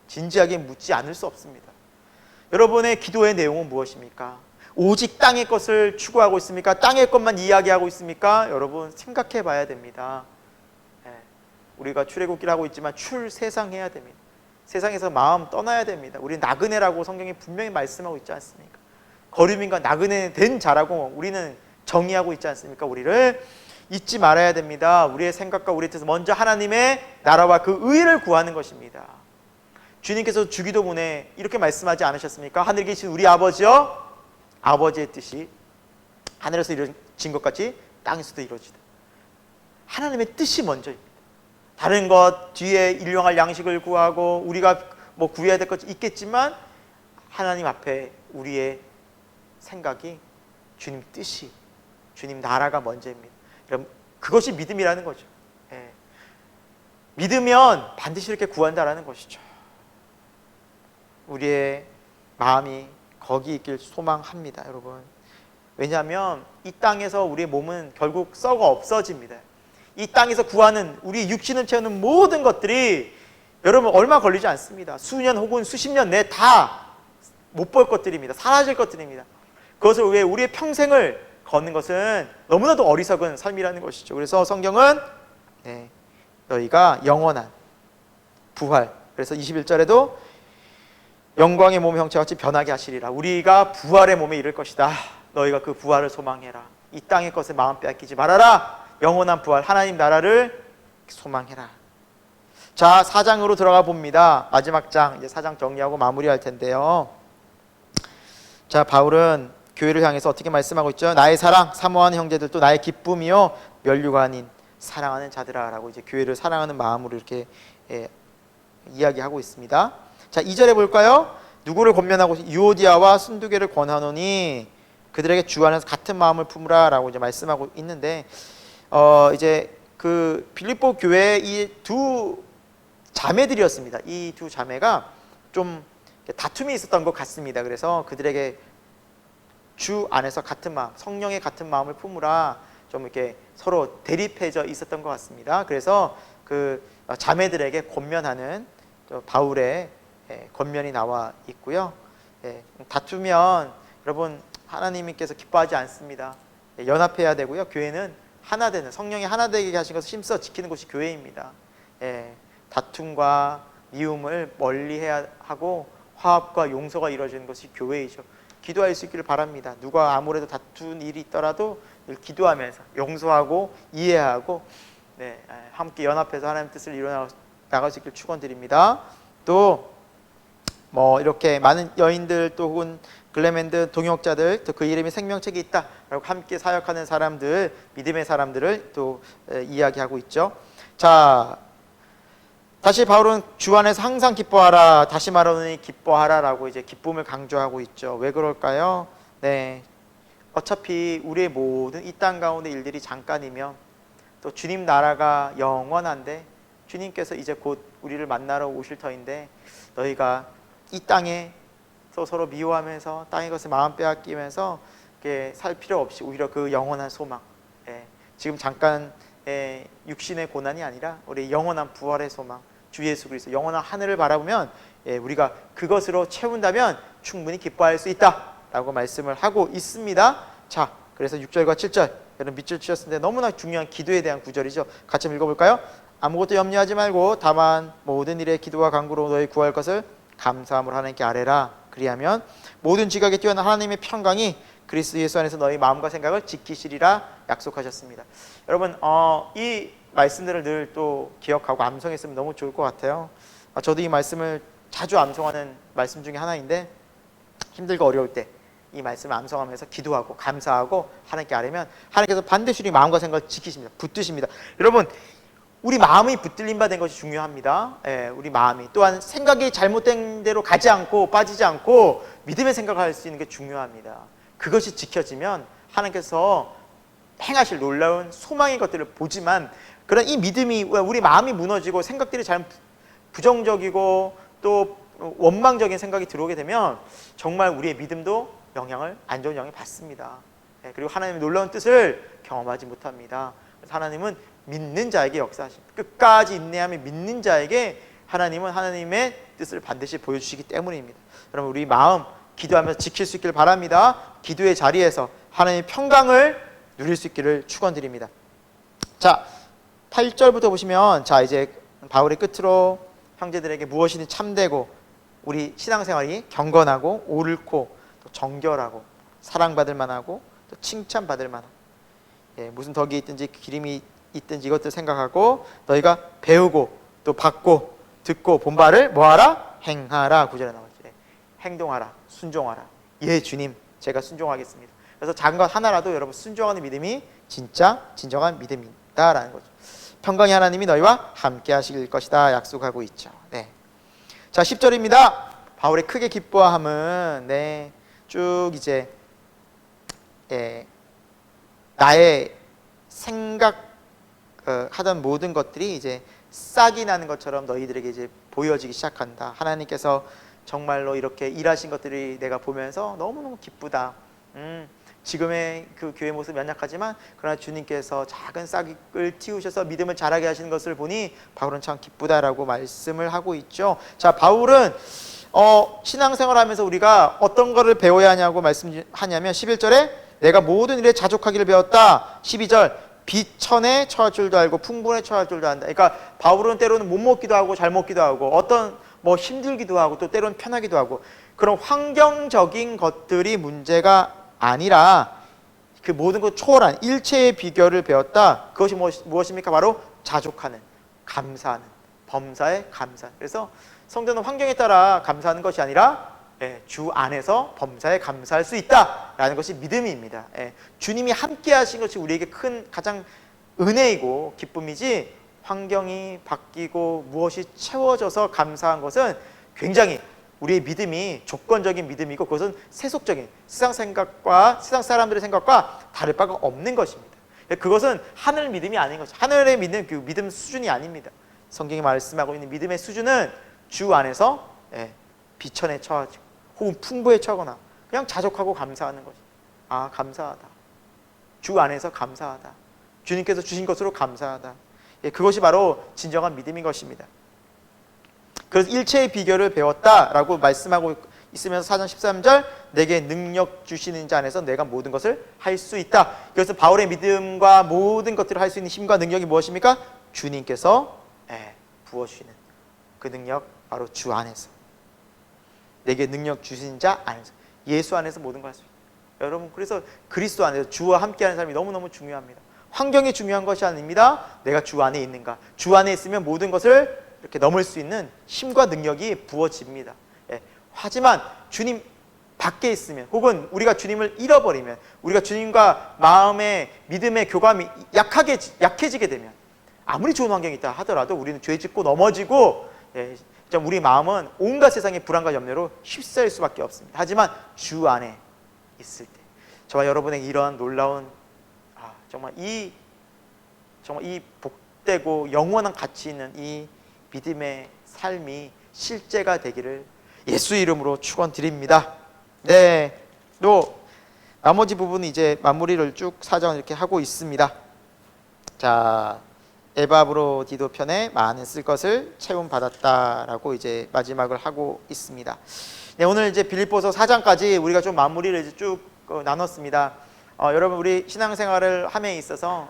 진지하게 묻지 않을 수 없습니다. 여러분의 기도의 내용은 무엇입니까? 오직 땅의 것을 추구하고 있습니까? 땅의 것만 이야기하고 있습니까? 여러분 생각해 봐야 됩니다. 우리가 출애굽기를 하고 있지만 출세상해야 됩니다. 세상에서 마음 떠나야 됩니다. 우리 나그네라고 성경이 분명히 말씀하고 있지 않습니까? 거류민과 나그네 된 자라고 우리는 정의하고 있지 않습니까? 우리를 잊지 말아야 됩니다. 우리의 생각과 우리의 뜻은 먼저 하나님의 나라와 그 의를 구하는 것입니다. 주님께서 주기도문에 이렇게 말씀하지 않으셨습니까? 하늘에 계신 우리 아버지여, 아버지의 뜻이 하늘에서 이루어진 것 같이 땅에서도 이루어지다. 하나님의 뜻이 먼저입니다. 다른 것 뒤에 일용할 양식을 구하고 우리가 뭐 구해야 될 것이 있겠지만 하나님 앞에 우리의 생각이 주님 뜻이, 주님 나라가 먼저입니다. 여러분, 그것이 믿음이라는 거죠. 예. 믿으면 반드시 이렇게 구한다라는 것이죠. 우리의 마음이 거기 있길 소망합니다, 여러분. 왜냐하면 이 땅에서 우리의 몸은 결국 썩어 없어집니다. 이 땅에서 구하는 우리 육신을 채우는 모든 것들이 여러분 얼마 걸리지 않습니다. 수년 혹은 수십 년 내 다 못 볼 것들입니다. 사라질 것들입니다. 그것을 왜 우리의 평생을 걷는 것은 너무나도 어리석은 삶이라는 것이죠. 그래서 성경은 너희가 영원한 부활, 그래서 21절에도 영광의 몸의 형체와 같이 변하게 하시리라. 우리가 부활의 몸에 이를 것이다. 너희가 그 부활을 소망해라. 이 땅의 것에 마음 빼앗기지 말아라. 영원한 부활, 하나님 나라를 소망해라. 자, 4장으로 들어가 봅니다. 마지막 장, 이제 4장 정리하고 마무리할 텐데요. 자, 바울은 교회를 향해서 어떻게 말씀하고 있죠? 나의 사랑, 사모하는 형제들도 나의 기쁨이요 면류가 아닌 사랑하는 자들아 라고 이제 교회를 사랑하는 마음으로 이렇게 이야기하고 있습니다. 자, 2절에 볼까요? 누구를 권면하고 유오디아와 순두개를 권하노니 그들에게 주 안에서 같은 마음을 품으라 라고 이제 말씀하고 있는데, 이제 그 빌립보 교회의 이 두 자매들이었습니다. 이 두 자매가 좀 다툼이 있었던 것 같습니다. 그래서 그들에게 주 안에서 같은 마음, 성령의 같은 마음을 품으라, 좀 이렇게 서로 대립해져 있었던 것 같습니다. 그래서 그 자매들에게 권면하는 바울의 권면이 나와 있고요. 다투면 여러분 하나님께서 기뻐하지 않습니다. 연합해야 되고요. 교회는 하나 되는, 성령이 하나 되게 하신 것을 힘써 지키는 곳이 교회입니다. 다툼과 미움을 멀리해야 하고 화합과 용서가 이루어지는 것이 교회이죠. 기도할 수 있기를 바랍니다. 누가 아무래도 다툰 일이 있더라도 늘 기도하면서 용서하고 이해하고 함께 연합해서 하나님의 뜻을 이루어 나갈 수 있기를 축원드립니다. 또 뭐 이렇게 많은 여인들 또 혹은 글레멘드 동역자들, 또 그 이름이 생명책에 있다라고 함께 사역하는 사람들, 믿음의 사람들을 또 이야기하고 있죠. 자, 다시 바울은 주 안에서 항상 기뻐하라, 다시 말하노니 기뻐하라라고 이제 기쁨을 강조하고 있죠. 왜 그럴까요? 어차피 우리의 모든 이 땅 가운데 일들이 잠깐이며 또 주님 나라가 영원한데 주님께서 이제 곧 우리를 만나러 오실 터인데 너희가 이 땅에 서로 미워하면서 땅의 것에 마음 빼앗기면서 살 필요 없이 오히려 그 영원한 소망, 지금 잠깐 육신의 고난이 아니라 우리 영원한 부활의 소망, 주 예수 그리스도 영원한 하늘을 바라보면 우리가 그것으로 채운다면 충분히 기뻐할 수 있다라고 말씀을 하고 있습니다. 자, 그래서 6절과 7절 여러분 밑줄 치셨는데 너무나 중요한 기도에 대한 구절이죠. 같이 한번 읽어볼까요? 아무것도 염려하지 말고 다만 모든 일에 기도와 간구로 너희 구할 것을 감사함으로 하나님께 아뢰라. 그리하면 모든 지각에 뛰어난 하나님의 평강이 그리스도 예수 안에서 너희 마음과 생각을 지키시리라 약속하셨습니다. 여러분 이 말씀들을 늘 또 기억하고 암송했으면 너무 좋을 것 같아요. 저도 이 말씀을 자주 암송하는 말씀 중에 하나인데 힘들고 어려울 때 이 말씀을 암송하면서 기도하고 감사하고 하나님께 아뢰면 하나님께서 반드시 우리 마음과 생각을 지키십니다. 붙드십니다. 여러분 우리 마음이 붙들림 바 된 것이 중요합니다. 우리 마음이 또한 생각이 잘못된 대로 가지 않고 빠지지 않고 믿음의 생각을 할 수 있는 게 중요합니다. 그것이 지켜지면 하나님께서 행하실 놀라운 소망의 것들을 보지만 그런 이 믿음이 우리 마음이 무너지고 생각들이 잘 부정적이고 또 원망적인 생각이 들어오게 되면 정말 우리의 믿음도 영향을 안 좋은 영향을 받습니다. 그리고 하나님의 놀라운 뜻을 경험하지 못합니다. 그래서 하나님은 믿는 자에게 역사하십니다. 끝까지 인내하며 믿는 자에게 하나님은 하나님의 뜻을 반드시 보여주시기 때문입니다. 여러분 우리 마음 기도하면서 지킬 수 있기를 바랍니다. 기도의 자리에서 하나님의 평강을 누릴 수 있기를 축원드립니다. 자, 8절부터 보시면 자 이제 바울의 끝으로 형제들에게 무엇이든 참되고 우리 신앙생활이 경건하고 옳고 또 정결하고 사랑받을 만하고 또 칭찬받을 만하고 무슨 덕이 있든지 기림이 있든지 이것들 생각하고 너희가 배우고 또 받고 듣고 본 바를 뭐하라? 행하라. 9절에 나오죠. 행동하라, 순종하라. 예 주님 제가 순종하겠습니다. 그래서 작은 것 하나라도 여러분 순종하는 믿음이 진짜 진정한 믿음이다라는 거죠. 평강의 하나님이 너희와 함께 하실 것이다 약속하고 있죠. 네. 자, 10절입니다. 바울의 크게 기뻐함은 쭉 이제 나의 하던 모든 것들이 이제 싹이 나는 것처럼 너희들에게 이제 보여지기 시작한다. 하나님께서 정말로 이렇게 일하신 것들이 내가 보면서 너무너무 기쁘다. 지금의 그 교회 모습 연약하지만 그러나 주님께서 작은 싹을 틔우셔서 믿음을 자라게 하시는 것을 보니 바울은 참 기쁘다라고 말씀을 하고 있죠. 자, 바울은 신앙생활하면서 우리가 어떤 거를 배워야 하냐고 말씀하냐면 11절에 내가 모든 일에 자족하기를 배웠다. 12절 비천에 처할 줄도 알고 풍부에 처할 줄도 안다. 그러니까 바울은 때로는 못 먹기도 하고 잘 먹기도 하고 어떤 힘들기도 하고 또 때로는 편하기도 하고 그런 환경적인 것들이 문제가 아니라 그 모든 것 초월한 일체의 비결을 배웠다. 그것이 무엇입니까? 바로 자족하는, 감사하는, 범사에 감사. 그래서 성도는 환경에 따라 감사하는 것이 아니라 주 안에서 범사에 감사할 수 있다라는 것이 믿음입니다. 주님이 함께 하신 것이 우리에게 큰 가장 은혜이고 기쁨이지 환경이 바뀌고 무엇이 채워져서 감사한 것은 굉장히 우리의 믿음이 조건적인 믿음이고 그것은 세속적인 세상 생각과 세상 사람들의 생각과 다를 바가 없는 것입니다. 그것은 하늘 믿음이 아닌 것이죠. 하늘의 믿는 그 믿음 수준이 아닙니다. 성경이 말씀하고 있는 믿음의 수준은 주 안에서 비천에 처하지 혹은 풍부에 처하거나 그냥 자족하고 감사하는 것이. 아, 감사하다. 주 안에서 감사하다. 주님께서 주신 것으로 감사하다. 그것이 바로 진정한 믿음인 것입니다. 그래서 일체의 비결을 배웠다라고 말씀하고 있으면서 4장 13절 내게 능력 주시는 자 안에서 내가 모든 것을 할 수 있다. 그래서 바울의 믿음과 모든 것들을 할 수 있는 힘과 능력이 무엇입니까? 주님께서 부어주시는 그 능력 바로 주 안에서 내게 능력 주신 자 안에서 예수 안에서 모든 걸 할 수 있다. 여러분 그래서 그리스도 안에서 주와 함께하는 삶이 너무너무 중요합니다. 환경이 중요한 것이 아닙니다. 내가 주 안에 있는가. 주 안에 있으면 모든 것을 이렇게 넘을 수 있는 힘과 능력이 부어집니다. 하지만 주님 밖에 있으면 혹은 우리가 주님을 잃어버리면 우리가 주님과 마음의 믿음의 교감이 약해지게 되면 아무리 좋은 환경이 있다 하더라도 우리는 죄 짓고 넘어지고 우리 마음은 온갖 세상의 불안과 염려로 휩싸일 수밖에 없습니다. 하지만 주 안에 있을 때 저와 여러분의 이러한 놀라운 정말 이 복되고 영원한 가치 있는 이 믿음의 삶이 실제가 되기를 예수 이름으로 축원드립니다. 네, 또 나머지 부분은 이제 마무리를 쭉 사정을 이렇게 하고 있습니다. 자, 에바브로디도 편에 많은 쓸 것을 채움 받았다라고 이제 마지막을 하고 있습니다. 네, 오늘 이제 빌립보서 4장까지 우리가 좀 마무리를 이제 쭉 나눴습니다. 여러분 우리 신앙생활을 함에 있어서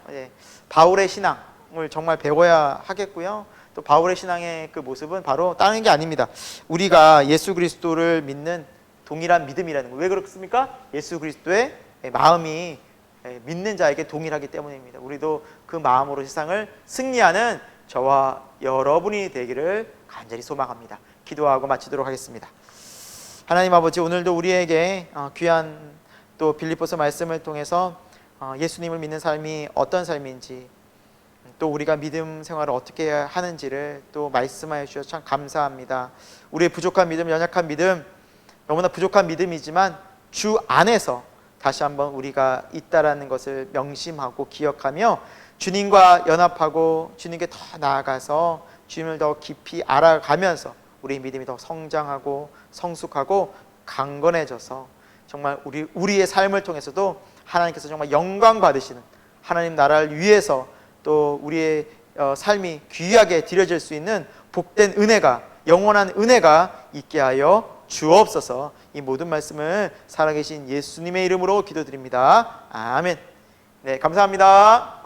바울의 신앙을 정말 배워야 하겠고요. 또 바울의 신앙의 그 모습은 바로 다른 게 아닙니다. 우리가 예수 그리스도를 믿는 동일한 믿음이라는 거. 왜 그렇습니까? 예수 그리스도의 마음이 믿는 자에게 동일하기 때문입니다. 우리도 그 마음으로 세상을 승리하는 저와 여러분이 되기를 간절히 소망합니다. 기도하고 마치도록 하겠습니다. 하나님 아버지, 오늘도 우리에게 귀한 또 빌립보서 말씀을 통해서 예수님을 믿는 삶이 어떤 삶인지 또 우리가 믿음 생활을 어떻게 하는지를 또 말씀하여 주셔서 참 감사합니다. 우리의 부족한 믿음, 연약한 믿음, 너무나 부족한 믿음이지만 주 안에서 다시 한번 우리가 있다라는 것을 명심하고 기억하며 주님과 연합하고 주님께 더 나아가서 주님을 더 깊이 알아가면서 우리의 믿음이 더 성장하고 성숙하고 강건해져서 정말 우리의 삶을 통해서도 하나님께서 정말 영광 받으시는 하나님 나라를 위해서 또 우리의 삶이 귀하게 드려질 수 있는 복된 은혜가 영원한 은혜가 있게 하여 주옵소서. 이 모든 말씀을 살아계신 예수님의 이름으로 기도드립니다. 아멘. 네, 감사합니다.